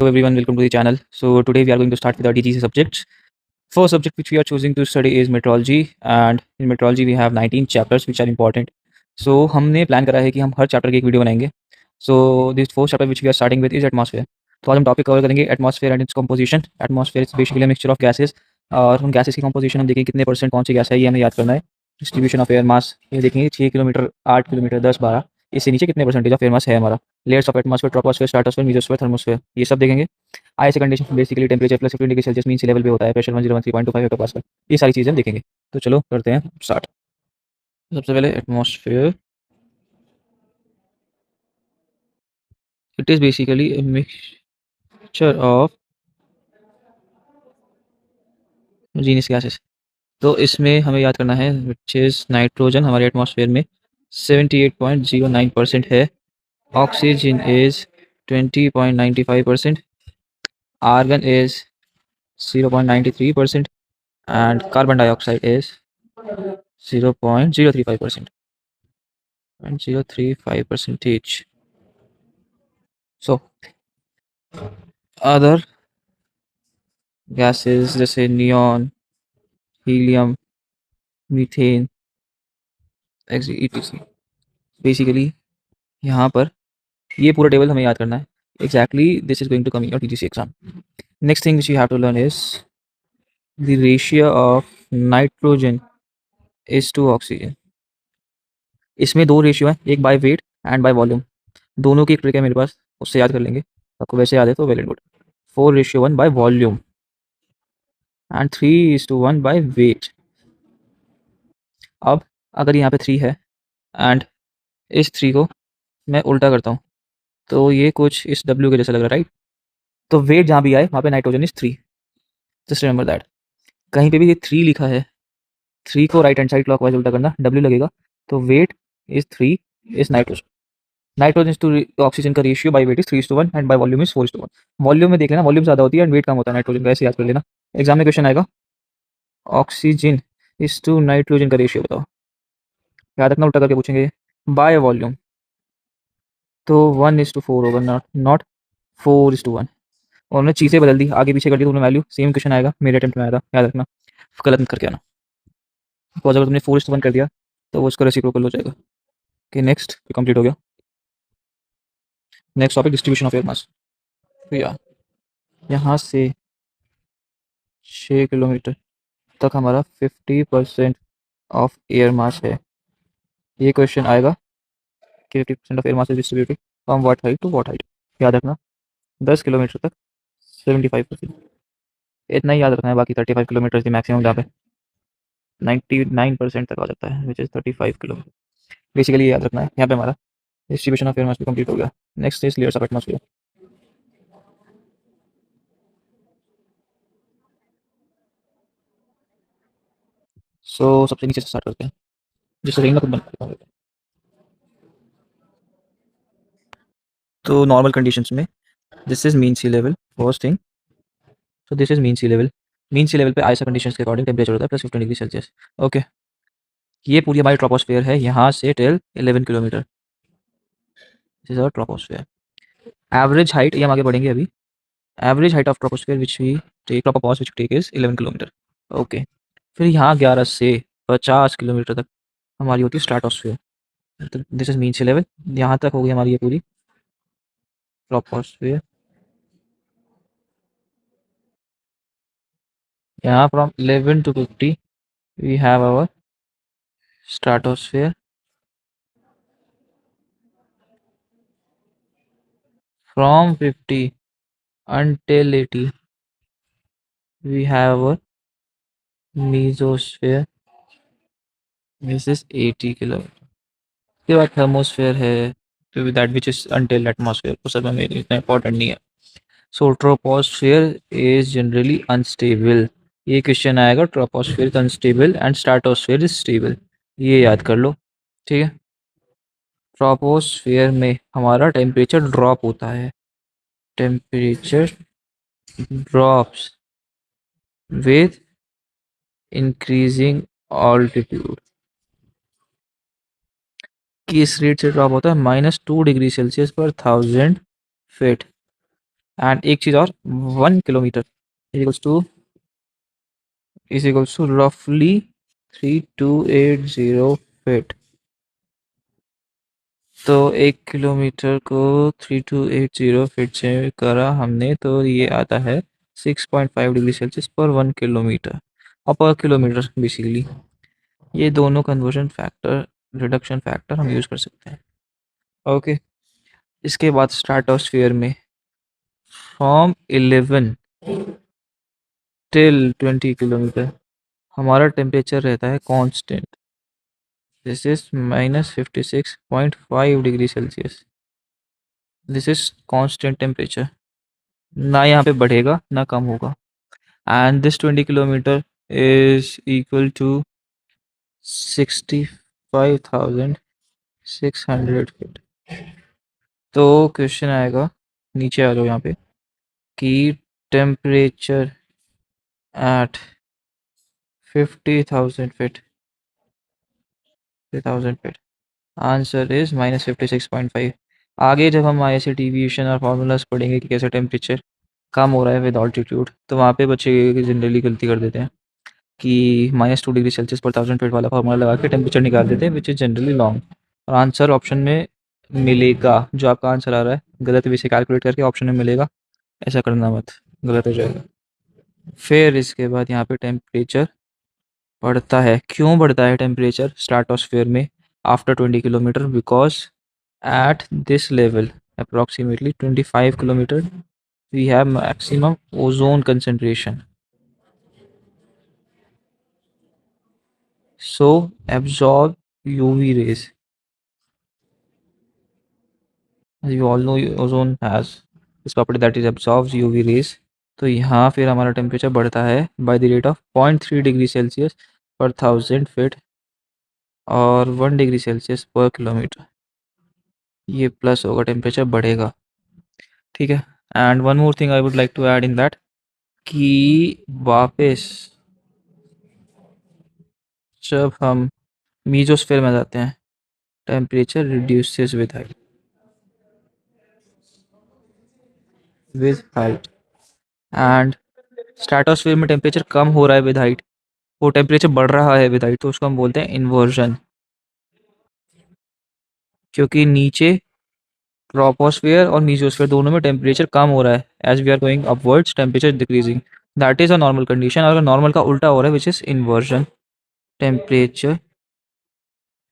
Hello everyone, welcome to the channel. So today we are going to start with our DGC subjects. First subject which we are choosing to study is meteorology, and in meteorology we have 19 chapters which are important. So हमने plan करा है कि हम हर chapter की एक video बनाएंगे. So this first chapter which we are starting with is atmosphere. तो आज हम टॉपिक कवर करेंगे atmosphere and its composition. Atmosphere is basically mixture of gases, और उन गैसेस की कंपोजिशन हम देखेंगे कितने परसेंट कौन सी गैस है, ये हमें याद करना है. डिस्ट्रीब्यूशन ऑफ एयर मास ये देखेंगे 6 किलोमीटर, 8 किलोमीटर, 10, 12, इससे नीचे कितने परसेंटेज ऑफ एयर मास है हमारा. Layers of atmosphere, troposphere, stratosphere, mesosphere, thermosphere, ये सब देखेंगे. ISA condition basically temperature plus 15 degree Celsius mean sea level पे होता है. Pressure 1013.25 hectopascal. ये सारी चीज़ें देखेंगे. तो चलो करते हैं स्टार्ट. सबसे पहले atmosphere. It is basically a mixture of genius gases. तो इसमें हमें याद करना है विच इज़ नाइट्रोजन हमारे एटमॉस्फेयर में 78.09% है. Oxygen is 20.95%. Argon is 0.93%. and carbon dioxide is 0.035%. 0.035 percentage. So other gases जैसे neon, helium, methane, etc. Basically यहाँ पर ये पूरा टेबल हमें याद करना है. Exactly this is going to come in your TGC exam. Next thing which you have to learn is the ratio of nitrogen is to oxygen. इसमें दो रेशियो है, एक by weight and by volume. दोनों की एक trick है मेरे पास, उससे याद कर लेंगे. आपको वैसे याद है तो well and good. 4:1 by volume and 3:1 by weight. अब अगर यहाँ पे 3 है एंड इस 3 को मैं उल्टा करता हूँ तो ये कुछ इस W के जैसा लग रहा है, राइट. तो वेट जहाँ भी आए वहाँ पे nitrogen is 3. Just remember that. कहीं पे भी ये 3 लिखा है, 3 को राइट हैंड साइड क्लॉकवाइज उल्टा करना, W लगेगा. तो weight is 3 is nitrogen. Nitrogen to oxygen का ratio by weight is 3:1 and by volume is 4:1. Volume में देख लेना, वॉल्यूम ज़्यादा होती है एंड वेट कम होता है नाइट्रोजन का, ऐसे याद कर लेना. एग्जाम में क्वेश्चन आएगा ऑक्सीजन इज टू नाइट्रोजन का रेशियो बताओ. याद रखना, उल्टा करके पूछेंगे. बाय वॉल्यूम तो 1:4 होगा, नॉट 4:1. और उन्होंने चीज़ें बदल दी, आगे पीछे कर दी, तो उन्हें वैल्यू सेम क्वेश्चन आएगा. मेरे अटेम्प्ट में आया था, याद रखना, गलत मत करके आना. बिकॉज अगर तुमने 4:1 कर दिया तो वो उसका रेसिप्रोकल हो जाएगा. ओके, नेक्स्ट कंप्लीट हो गया. Next topic distribution of air मास. तो यहाँ से 6 किलोमीटर तक हमारा 50% ऑफ एयर मास है. ये क्वेश्चन आएगा कि 50% of air mass is distributed from what height to what height. याद रखना 10 किलोमीटर तक 75%. इतना ही याद रखना है. बाकी 35 किलोमीटर की मैक्सिमम जहाँ पे 99% तक आ जाता है विच इज़ 35 किलोमीटर. बेसिकली ये याद रखना है. यहाँ पे हमारा डिस्ट्रीब्यूशन ऑफ एयर मास भी कंप्लीट हो गया. Next is layers of atmosphere. So सबसे नीचे से स्टार्ट करते हैं, जिससे रहेंगे खुद बना लेते हैं. तो नॉर्मल कंडीशंस में this is mean sea level first thing. तो this is mean sea level. Mean sea level पे आईएसओ कंडीशंस के अकॉर्डिंग टेम्परेचर होता है +15 डिग्री सेल्सियस. ओके, ये पूरी हमारी ट्रोपोस्फेयर है यहाँ से till 11 kilometre. This is our troposphere. Average height, ये हम आगे बढ़ेंगे अभी. Average height of troposphere which we take, tropopause which take is 11 kilometre. Okay, फिर यहाँ 11 से 50 किलोमीटर तक हमारी होती है स्ट्रेटोस्फेयर. तो this is mean sea level. यहाँ तक होगी हमारी ये पूरी ट्रोपोस्फेयर. यहाँ from 11 to 50 we have our stratosphere. From 50 until 80 we have our mesosphere. This is 80 kilometre. उसके बाद थर्मोस्फेयर है, तो that which is until atmosphere. वो सब हमें इतना इंपॉर्टेंट नहीं है. सो ट्रोपोस्फेयर इज जनरली अनस्टेबल. ये क्वेश्चन आएगा, troposphere is unstable and stratosphere is stable. ये याद कर लो, ठीक है. ट्रोपोस्फेयर में हमारा टेम्परेचर ड्रॉप होता है. Temperature drops with increasing altitude. किस रेट से ड्रॉप होता है? -2 degree Celsius per 1000 feet. And एक चीज़ और, 1 किलोमीटर इज इक्वल्स टू रफली 3280 फीट। तो 1 किलोमीटर को 3280 फीट से करा हमने तो ये आता है 6.5 डिग्री सेल्सियस पर 1 किलोमीटर, और पर किलोमीटर बेसिकली। ये दोनों कन्वर्जन फैक्टर, रिडक्शन फैक्टर हम यूज़ कर सकते हैं। ओके, इसके बाद स्ट्रेटोस्फीयर में फ्रॉम 11 टिल 20 किलोमीटर हमारा टेम्परेचर रहता है constant. This is -56.5 degree Celsius. This is constant temperature, ना यहाँ पे बढ़ेगा ना कम होगा। And this 20 kilometre is equal to 65,600 feet. तो क्वेश्चन आएगा, नीचे आ जाओ यहाँ पे, कि temperature at 50,000 feet, 50,000 feet, answer is -56.5। आगे जब हम ISA डेविएशन और फार्मूलाज पढ़ेंगे कि कैसे टेम्परेचर कम हो रहा है विद ऑल्टीट्यूड, तो वहाँ पे बच्चे जनरली गलती कर देते हैं कि -2 डिग्री सेल्सियस पर 1000 फीट वाला फार्मूला लगा के टेम्परेचर निकाल देते हैं, विच इज़ जनरली लॉन्ग। और आंसर ऑप्शन में मिलेगा, जो आपका आंसर आ रहा है गलत वे से कैलकुलेट करके ऑप्शन में मिलेगा, ऐसा करना मत, गलत हो जाएगा। फिर इसके बाद यहाँ पे टेम्परेचर बढ़ता है। क्यों बढ़ता है टेम्परेचर स्ट्रेटोस्फीयर में after 20 kilometre? Because at this level, approximately 25 kilometer, we have maximum ozone concentration, so absorb UV rays. As you all know, ozone has this property that is absorbs UV rays. तो यहाँ फिर हमारा temperature बढ़ता है by the rate of 0.3 degree Celsius per 1000 feet और 1 degree Celsius per kilometre. ये plus होगा, temperature बढ़ेगा, ठीक है। And one more thing I would like to add in that, कि वापस जब हम मीजोस्फीयर में जाते हैं, temperature reduces with height and stratosphere में टेम्परेचर कम हो रहा है विद हाइट, वो टेम्परेचर बढ़ रहा है विद हाइट, तो उसको हम बोलते हैं इन्वर्जन। क्योंकि नीचे ट्रोपोस्फियर और मीजोस्फीयर दोनों में टेम्परेचर कम हो रहा है, as we are going upwards temperature decreasing, that is a normal condition. अगर नॉर्मल का उल्टा हो रहा है which is inversion, temperature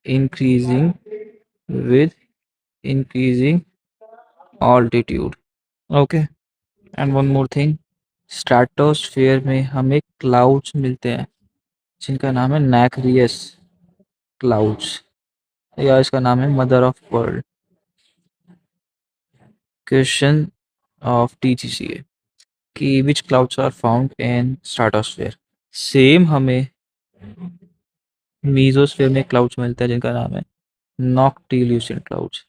increasing with increasing altitude. Okay, and one more thing, stratosphere में हमें क्लाउड्स मिलते हैं जिनका नाम है नैक्रियस क्लाउड्स, या इसका नाम है mother of pearl. Question of TGCA कि which clouds are found in stratosphere. Same हमें मीजोस्फेयर में क्लाउड्स मिलते हैं जिनका नाम है नॉक्टिल्यूसेंट क्लाउड्स।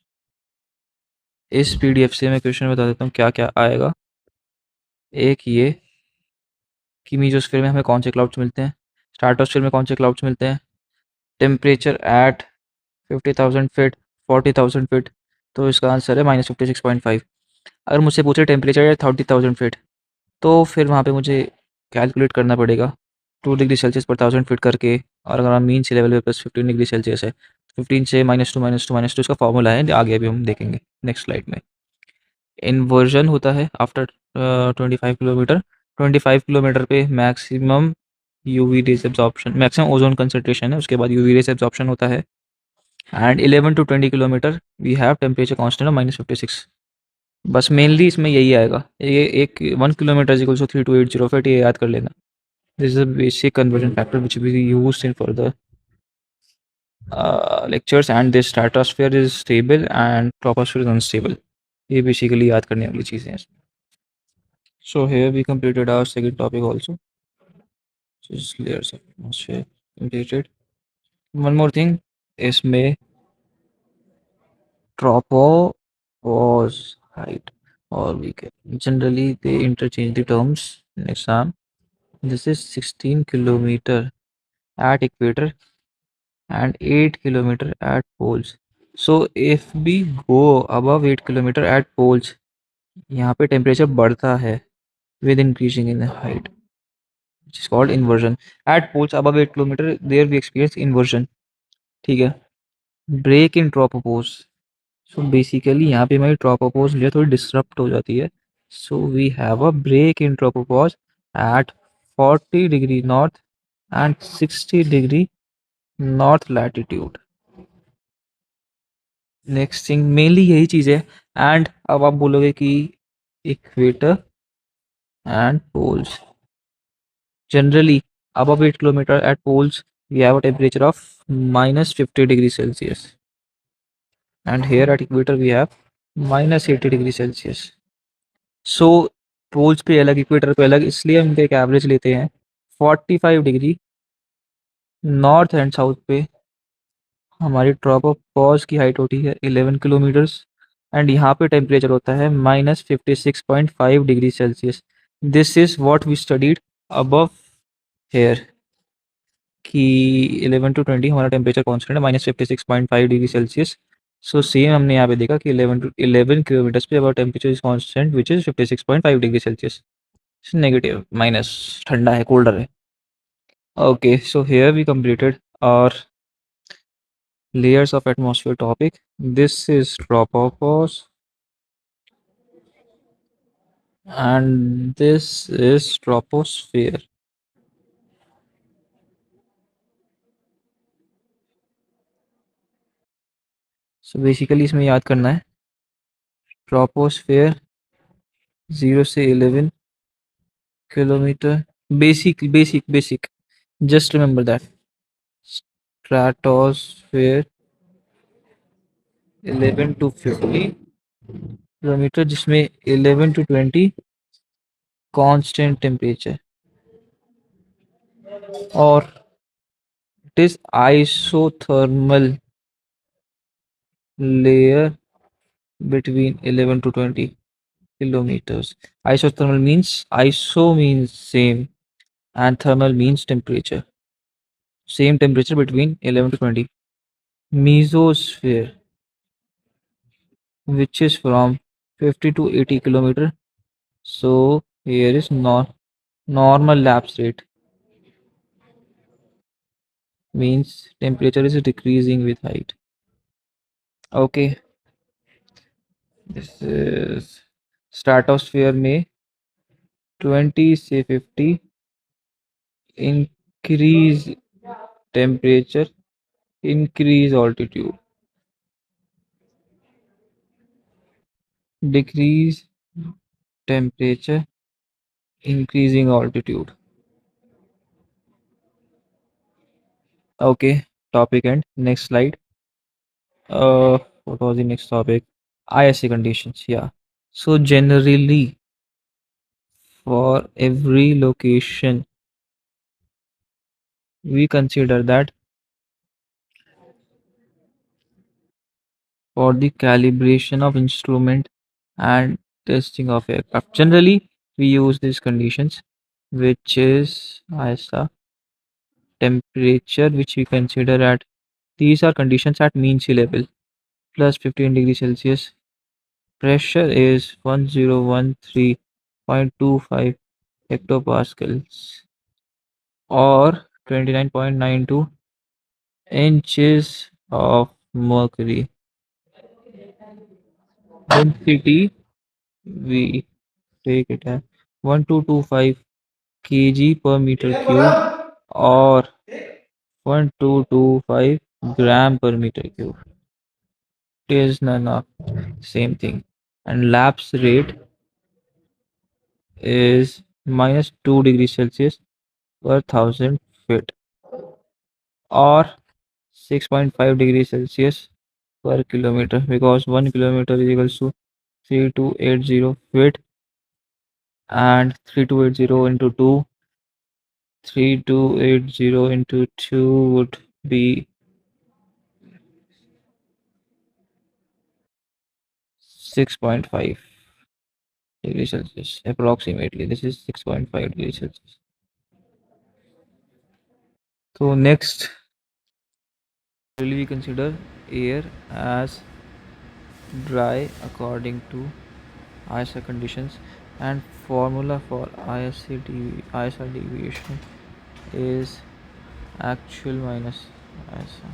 इस PDF से मैं क्वेश्चन बता देता हूँ क्या क्या आएगा। एक ये कि मीजोस्फीयर में हमें कौन से क्लाउड्स मिलते हैं, स्ट्रेटोस्फीयर में कौन से क्लाउड्स मिलते हैं, टेम्परेचर एट 50,000 फीट, 40,000 फीट, तो इसका आंसर है -56.5। अगर मुझसे पूछे टेम्परेचर है 30,000 फीट, तो फिर वहाँ पे मुझे कैलकुलेट करना पड़ेगा 2 डिग्री सेल्सियस पर 1000 फीट करके, और अगर हम मीन सी लेवल पे प्लस 15 डिग्री सेल्सियस है, 15 से -2 इसका फॉर्मूला है, आगे अभी हम देखेंगे नेक्स्ट स्लाइड में। इन्वर्जन होता है आफ्टर 25 किलोमीटर। 25 किलोमीटर पे maximum UV rays absorption, maximum ozone concentration है, उसके बाद यूवी रेज एब्जॉर्प्शन होता है। And 11 to 20 kilometre we have temperature constant of -56। बस मेनली इसमें यही आएगा, ये एक 1 किलोमीटर इक्वल्स टू 3280 फीट, ये याद कर लेना। This is a basic conversion factor which will be used in further lectures, and this stratosphere is stable and troposphere is unstable. ये बेसिकली याद करने वाली चीज़ें हैं। So here we completed our second topic also, which is layers of atmosphere completed. One more thing, इसमें tropopause height, or we can generally they interchange the terms in exam. This is 16 kilometer at equator and 8 kilometer at poles. So if we go above 8 kilometer at poles, यहाँ पे temperature बढ़ता है with increasing in height, which is called inversion. At poles above 8 kilometre there we experience inversion. ठीक है, break in ट्रोपोपोज। So basically यहाँ पे हमारी ट्रोपोपोज जो है थोड़ी डिस्टर्ब हो जाती है। So we have a break in tropopause at 40 degree north and 60 degree north latitude. Next thing mainly यही चीज़ है। एंड अब आप बोलोगे कि equator and poles generally above 8 kilometer at poles we have a temperature of minus 50 degrees Celsius, and here at equator we have minus 80 degree Celsius. So poles पे अलग equator पे अलग, इसलिए हम एक एवरेज लेते हैं 45 डिग्री नॉर्थ एंड साउथ पे हमारी ड्रॉप ऑफ पॉज की हाइट होती है 11 किलोमीटर्स, एंड यहाँ पे टेम्परेचर होता है minus 56.5 degree Celsius. This is what we studied above here कि 11 टू 20 हमारा टेम्परेचर कॉन्स्टेंट है -56.5 डिग्री सेल्सियस। सो सेम हमने यहाँ पे देखा कि 11 किलोमीटर्स पे about temperature is constant which is 56.5 degree Celsius. Negative minus, ठंडा है, कोल्डर है। Okay, so here we completed our layers of atmosphere topic. This is tropopause and this is troposphere. So basically इसमें याद करना है troposphere 0 से 11 kilometre, basic basic basic, just remember that. Stratosphere 11 to 50 kilometre, जिसमें 11 to 20 constant temperature, और it is isothermal layer between 11 to 20 kilometers. Isothermal means iso means same and thermal means temperature. Same temperature between 11 to 20. Mesosphere, which is from 50 to 80 kilometer. So here is normal lapse rate, means temperature is decreasing with height. Okay, this is stratosphere में 20 से 50 increase temperature, increase altitude, decrease temperature, increasing altitude. Okay, topic end. Next slide. What was the next topic? ISA conditions. Yeah. So generally, for every location, we consider that for the calibration of instrument and testing of aircraft. Generally, we use these conditions, which is ISA temperature, which we consider at, these are conditions at mean sea level plus 15 degrees Celsius. Pressure is 1013.25 hectopascals or 29.92 inches of mercury. Density, we take it as 1225 kg per meter cube or 1225 gram per meter cube. It is none of same thing. And lapse rate is -2 degrees Celsius per 1000 feet or 6.5 degrees Celsius per kilometer, because 1 kilometer is equals to 3280 feet, and 3280 into 2, 3280 into 2 would be 6.5 degrees Celsius approximately. This is 6.5 degrees Celsius. So next, will we consider air as dry according to ISR conditions, and formula for ISR deviation is actual minus ISR.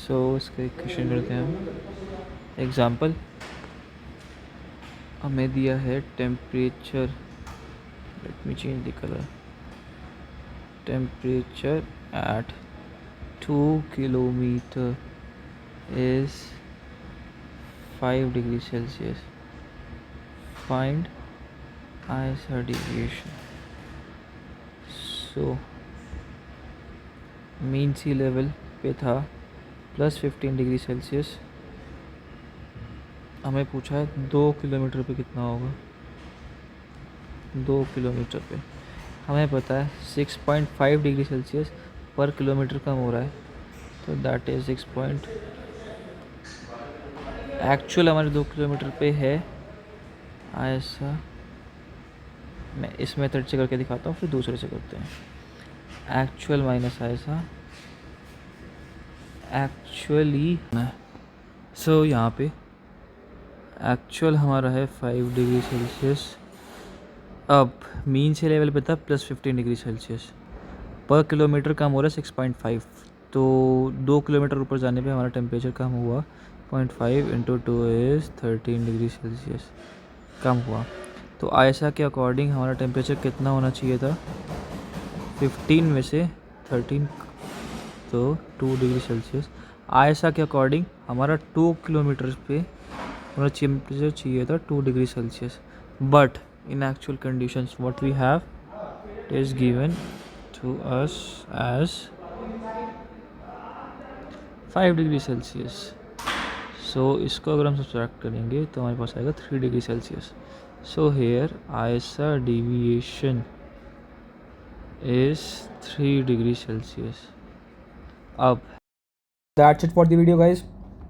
So इसका equation करते हैं हम. Example हमें दिया है temperature, let me change the colour, temperature at 2 kilometre is 5 degrees Celsius. Find ISR deviation. So mean sea level पे था +15 degree Celsius. हमें पूछा है 2 किलोमीटर पे कितना होगा. 2 किलोमीटर पे हमें पता है 6.5 डिग्री सेल्सियस पर किलोमीटर कम हो रहा है, तो दैट इज 6. एक्चुअल हमारे 2 किलोमीटर पे है. ऐसा मैं इस मेथड से करके दिखाता हूँ, फिर दूसरे से करते हैं. एक्चुअल माइनस ऐसा एक्चुअली. सो यहाँ पे एक्चुअल हमारा है 5 डिग्री सेल्सियस. अब मीन से लेवल पे था +15 डिग्री सेल्सियस, पर किलोमीटर कम हो रहा है 6.5. तो 2 किलोमीटर ऊपर जाने पे हमारा टेम्परेचर कम हुआ. 0.5 इंटू 2 इज़ 13 डिग्री सेल्सियस कम हुआ. तो आयसा के अकॉर्डिंग हमारा टेम्परेचर कितना होना चाहिए था. 15 में से 13, तो 2 डिग्री सेल्सियस. आयसा के अकॉर्डिंग हमारा 2 किलोमीटर पे हमारा टेम्परेचर चाहिए था 2 degree Celsius. But in actual conditions what we have is given to us as 5 degree Celsius. So इसको अगर हम सब्ट्रैक्ट करेंगे तो हमारे पास आएगा 3 डिग्री सेल्सियस. सो हेयर आयसा deviation is 3 degrees Celsius. Up. That's it for the video, guys.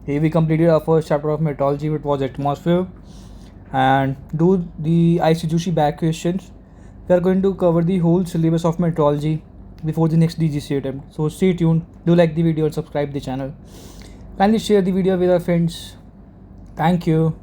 Here we completed our first chapter of meteorology, which was atmosphere, and do the ICGC back questions. We are going to cover the whole syllabus of meteorology before the next DGC attempt. So stay tuned. Do like the video and subscribe the channel. Kindly share the video with our friends. Thank you.